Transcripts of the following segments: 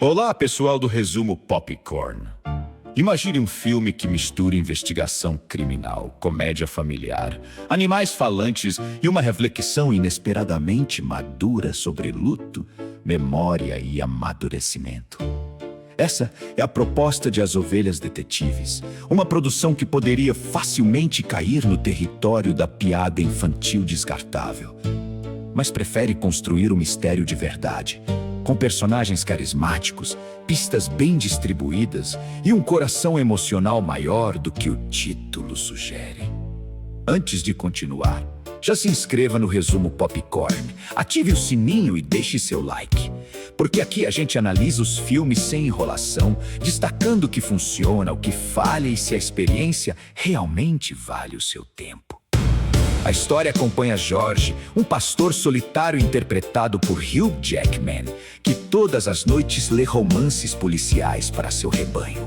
Olá, pessoal do Resumo Popcorn. Imagine um filme que mistura investigação criminal, comédia familiar, animais falantes e uma reflexão inesperadamente madura sobre luto, memória e amadurecimento. Essa é a proposta de As Ovelhas Detetives, uma produção que poderia facilmente cair no território da piada infantil descartável, mas prefere construir um mistério de verdade, com personagens carismáticos, pistas bem distribuídas e um coração emocional maior do que o título sugere. Antes de continuar, já se inscreva no Resumo Popcorn, ative o sininho e deixe seu like, porque aqui a gente analisa os filmes sem enrolação, destacando o que funciona, o que falha e se a experiência realmente vale o seu tempo. A história acompanha George, um pastor solitário interpretado por Hugh Jackman, que todas as noites lê romances policiais para seu rebanho.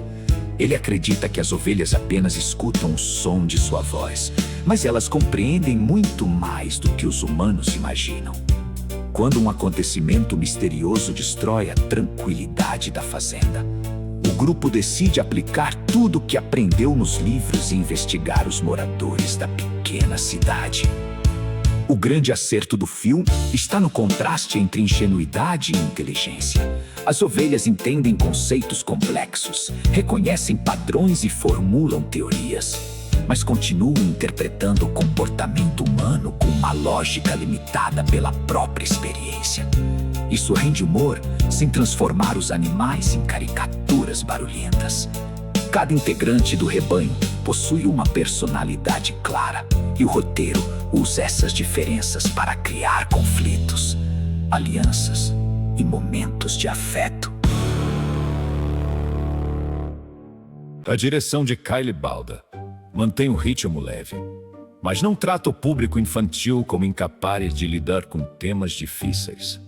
Ele acredita que as ovelhas apenas escutam o som de sua voz, mas elas compreendem muito mais do que os humanos imaginam. Quando um acontecimento misterioso destrói a tranquilidade da fazenda, o grupo decide aplicar tudo o que aprendeu nos livros e investigar os moradores da pequena cidade. O grande acerto do filme está no contraste entre ingenuidade e inteligência. As ovelhas entendem conceitos complexos, reconhecem padrões e formulam teorias, mas continuam interpretando o comportamento humano com uma lógica limitada pela própria experiência. Isso rende humor sem transformar os animais em caricaturas barulhentas. Cada integrante do rebanho possui uma personalidade clara e o roteiro usa essas diferenças para criar conflitos, alianças e momentos de afeto. A direção de Kylie Balda mantém o ritmo leve, mas não trata o público infantil como incapaz de lidar com temas difíceis.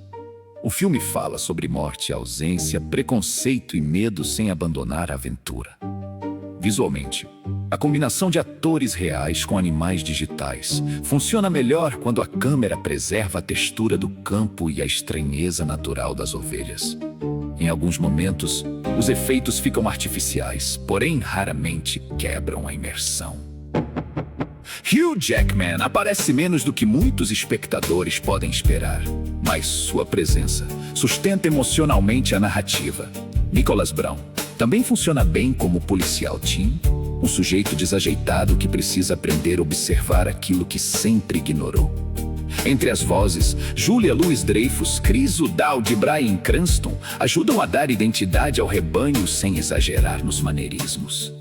O filme fala sobre morte, ausência, preconceito e medo sem abandonar a aventura. Visualmente, a combinação de atores reais com animais digitais funciona melhor quando a câmera preserva a textura do campo e a estranheza natural das ovelhas. Em alguns momentos, os efeitos ficam artificiais, porém raramente quebram a imersão. Hugh Jackman aparece menos do que muitos espectadores podem esperar, mas sua presença sustenta emocionalmente a narrativa. Nicholas Braun também funciona bem como policial Tim, um sujeito desajeitado que precisa aprender a observar aquilo que sempre ignorou. Entre as vozes, Julia Louis-Dreyfus, Chris O'Dowd e Bryan Cranston ajudam a dar identidade ao rebanho sem exagerar nos maneirismos.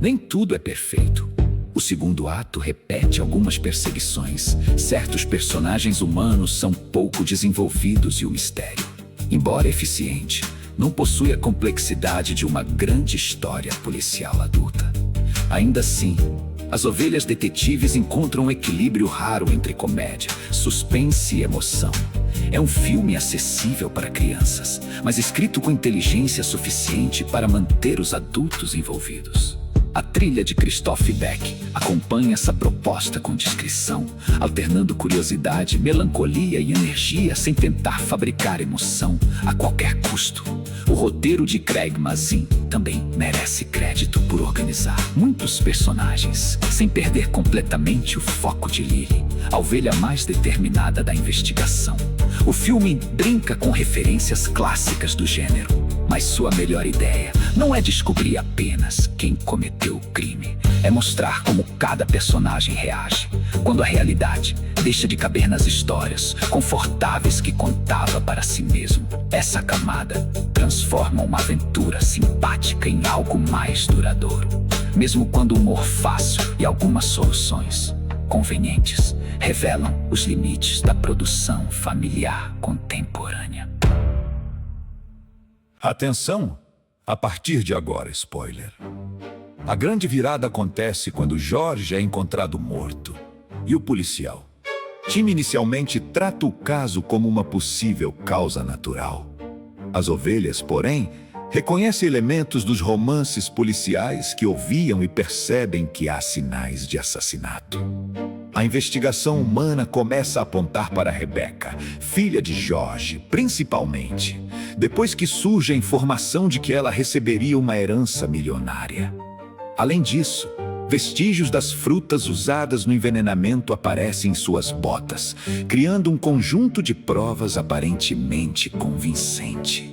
Nem tudo é perfeito. O segundo ato repete algumas perseguições. Certos personagens humanos são pouco desenvolvidos e o mistério, embora eficiente, não possui a complexidade de uma grande história policial adulta. Ainda assim, As Ovelhas Detetives encontram um equilíbrio raro entre comédia, suspense e emoção. É um filme acessível para crianças, mas escrito com inteligência suficiente para manter os adultos envolvidos. A trilha de Christophe Beck acompanha essa proposta com discrição, alternando curiosidade, melancolia e energia sem tentar fabricar emoção a qualquer custo. O roteiro de Craig Mazin também merece crédito por organizar muitos personagens, sem perder completamente o foco de Lily, a ovelha mais determinada da investigação. O filme brinca com referências clássicas do gênero, mas sua melhor ideia não é descobrir apenas quem cometeu o crime, é mostrar como cada personagem reage, quando a realidade deixa de caber nas histórias confortáveis que contava para si mesmo. Essa camada transforma uma aventura simpática em algo mais duradouro, mesmo quando o humor fácil e algumas soluções convenientes revelam os limites da produção familiar contemporânea. Atenção! A partir de agora, spoiler. A grande virada acontece quando George é encontrado morto. E o policial? Tim inicialmente trata o caso como uma possível causa natural. As ovelhas, porém, reconhecem elementos dos romances policiais que ouviam e percebem que há sinais de assassinato. A investigação humana começa a apontar para Rebecca, filha de George, principalmente, depois que surge a informação de que ela receberia uma herança milionária. Além disso, vestígios das frutas usadas no envenenamento aparecem em suas botas, criando um conjunto de provas aparentemente convincente.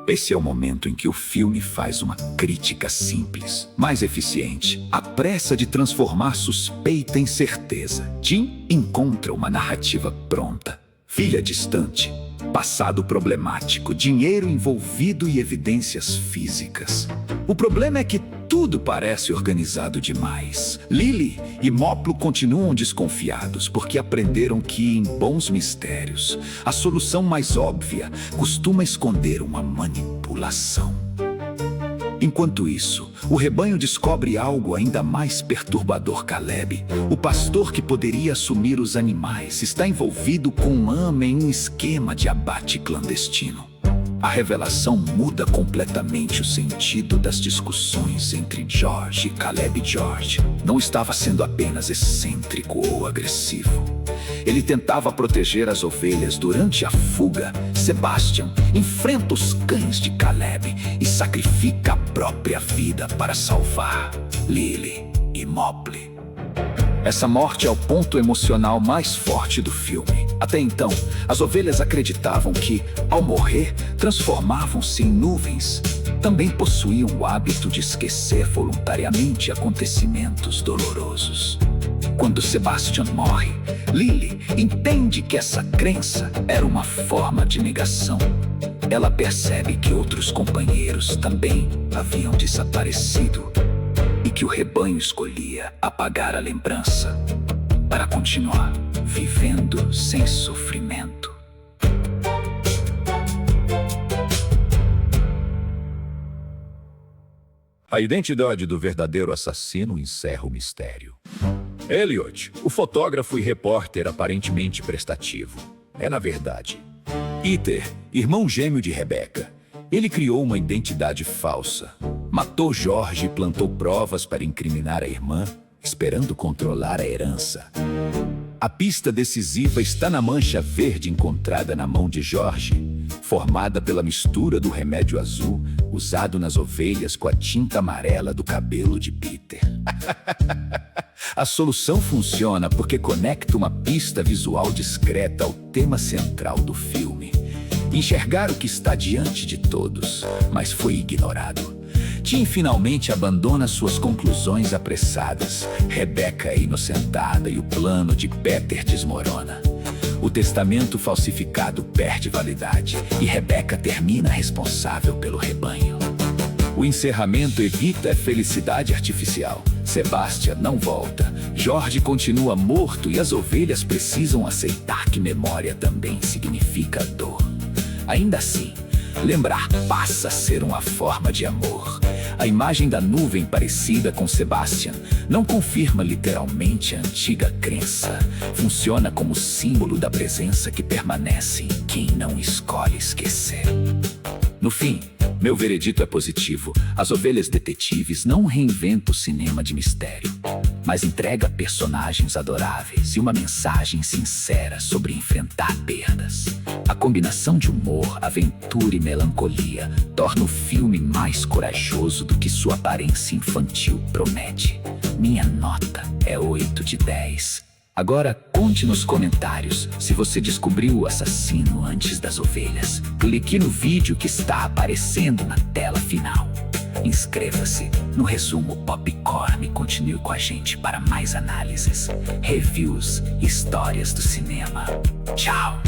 Esse é o momento em que o filme faz uma crítica simples, mas eficiente. A pressa de transformar suspeita em certeza. Jim encontra uma narrativa pronta. Filha distante, passado problemático, dinheiro envolvido e evidências físicas. O problema é que tudo parece organizado demais. Lily e Moplo continuam desconfiados porque aprenderam que, em bons mistérios, a solução mais óbvia costuma esconder uma manipulação. Enquanto isso, o rebanho descobre algo ainda mais perturbador. Caleb, o pastor que poderia assumir os animais, está envolvido com Ame em um esquema de abate clandestino. A revelação muda completamente o sentido das discussões entre George e Caleb. George não estava sendo apenas excêntrico ou agressivo. Ele tentava proteger as ovelhas durante a fuga. Sebastian enfrenta os cães de Caleb e sacrifica a própria vida para salvar Lily e Mobley. Essa morte é o ponto emocional mais forte do filme. Até então, as ovelhas acreditavam que, ao morrer, transformavam-se em nuvens. Também possuíam o hábito de esquecer voluntariamente acontecimentos dolorosos. Quando Sebastian morre, Lily entende que essa crença era uma forma de negação. Ela percebe que outros companheiros também haviam desaparecido e que o rebanho escolhia apagar a lembrança para continuar vivendo sem sofrimento. A identidade do verdadeiro assassino encerra o mistério. Elliot, o fotógrafo e repórter aparentemente prestativo, é na verdade Peter, irmão gêmeo de Rebecca. Ele criou uma identidade falsa, matou George e plantou provas para incriminar a irmã, esperando controlar a herança. A pista decisiva está na mancha verde encontrada na mão de George, formada pela mistura do remédio azul usado nas ovelhas com a tinta amarela do cabelo de Peter. A solução funciona porque conecta uma pista visual discreta ao tema central do filme. Enxergar o que está diante de todos, mas foi ignorado. Tim finalmente abandona suas conclusões apressadas. Rebecca é inocentada e o plano de Peter desmorona. O testamento falsificado perde validade e Rebecca termina responsável pelo rebanho. O encerramento evita a felicidade artificial. Sebastian não volta. George continua morto e as ovelhas precisam aceitar que memória também significa dor. Ainda assim, lembrar passa a ser uma forma de amor. A imagem da nuvem parecida com Sebastian não confirma literalmente a antiga crença. Funciona como símbolo da presença que permanece em quem não escolhe esquecer. No fim, meu veredito é positivo. As ovelhas detetives não reinventam o cinema de mistério, mas entrega personagens adoráveis e uma mensagem sincera sobre enfrentar perdas. A combinação de humor, aventura e melancolia torna o filme mais corajoso do que sua aparência infantil promete. Minha nota é 8 de 10. Agora conte nos comentários se você descobriu o assassino antes das ovelhas. Clique no vídeo que está aparecendo na tela final. Inscreva-se no Resumo Popcorn e continue com a gente para mais análises, reviews e histórias do cinema. Tchau!